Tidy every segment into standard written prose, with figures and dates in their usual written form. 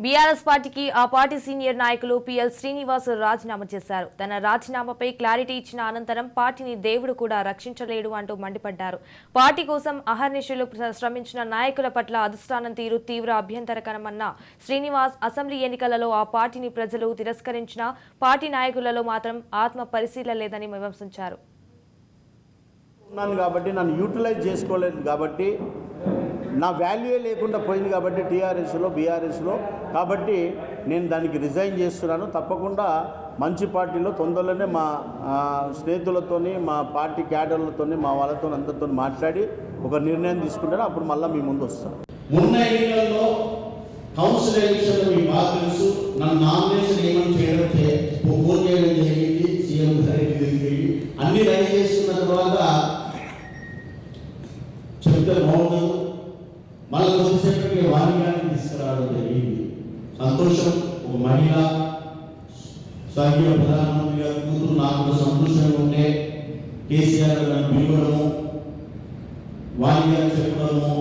BRS పార్టీకి ఆ party senior నాయకులు పిఎల్ శ్రీనివాస్ రాజీనామా చేశారు. తన రాజీనామాపై క్లారిటీ ఇచ్చిన అనంతరం పార్టీని దేవుడు కూడా రక్షించలేడు అంటూ మండిపడ్డారు. పార్టీ కోసం అహర్నిశలు శ్రమించిన నాయకుల పట్ల అధిష్టానం తీరు తీవ్ర అభ్యంతరకరమన్న శ్రీనివాస్, అసెంబ్లీ ఎన్నికలలో ఆ పార్టీని ప్రజలు తిరస్కరించిన పార్టీ నాయకులలో మాత్రం ఆత్మ పరిశీలన లేదని విమర్శించారు. కాబట్టి నన్ను యూటిలైజ్ చేసుకోలేదు కాబట్టి నా వాల్యూయే లేకుండా పోయింది కాబట్టి టీఆర్ఎస్లో బీఆర్ఎస్లో కాబట్టి నేను దానికి రిజైన్ చేస్తున్నాను. తప్పకుండా మంచి పార్టీలో తొందరలోనే మా స్నేహితులతోని మా పార్టీ క్యాడర్లతోని మా వాళ్ళతో అందరితో మాట్లాడి ఒక నిర్ణయం తీసుకుంటాను. అప్పుడు మళ్ళీ మీ ముందు వస్తాను. మొన్న ఎన్నికల్లో కౌన్సిల్ ఎలక్షన్లో మీ బాగా తెలుసు, నన్ను నామినేషన్ ఏమని చేయడం ఫోన్ చేయడం జరిగింది. సీఎం గారికి అన్ని రెడీ చేసుకున్న తర్వాత చెప్తే బాగుండదు, మళ్ళీ కొద్దిసేపటికి వాణిజ్యాన్ని తీసుకురావడం జరిగింది. సంతోషం. ఒక మహిళ స్వర్గీయ ప్రధానమంత్రి గారి కూతురు నాకు సంతోషంగా ఉంటే కేసీఆర్ నన్ను పిలవడము, వాణిజ్యాన్ని చెప్పడము,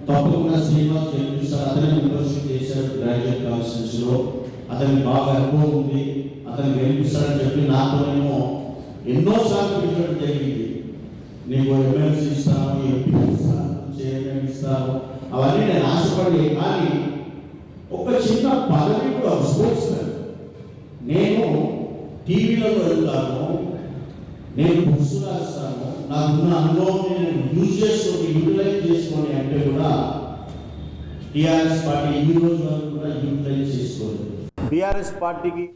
తప్పకుండా శ్రీనివాస్ గెలిపిస్తారు. అతనే మెంబర్షిప్ చేశారు గ్రాడ్యుయేట్ కాన్స్టిట్యూన్సీలో, అతనికి బాగా అనుభవం ఉంది, అతను గెలిపిస్తారని చెప్పి నాతోనేమో ఎన్నోసార్లు పిలవడం జరిగింది. నీకు ఎమ్మెల్సీ ఇస్తాను, ఎంపీ ఇస్తాను, చైర్మన్ ఇస్తాను, అవన్నీ నేను ఆశపడి, కానీ ఒక చిన్న పదవి కూడా స్పోర్ట్స్ మ్యాన్. నేను టీవీలలో వెళ్తాను, నేను బుక్స్ రాస్తాను, నాకున్న అనుభవం నేను యూజ్ చేసుకొని యూటిలైజ్ చేసుకొని అంటే కూడా టీఆర్ఎస్ పార్టీ ఈ రోజు వరకు కూడా యూటిలైజ్ చేసుకోలేదు. బీఆర్ఎస్ పార్టీకి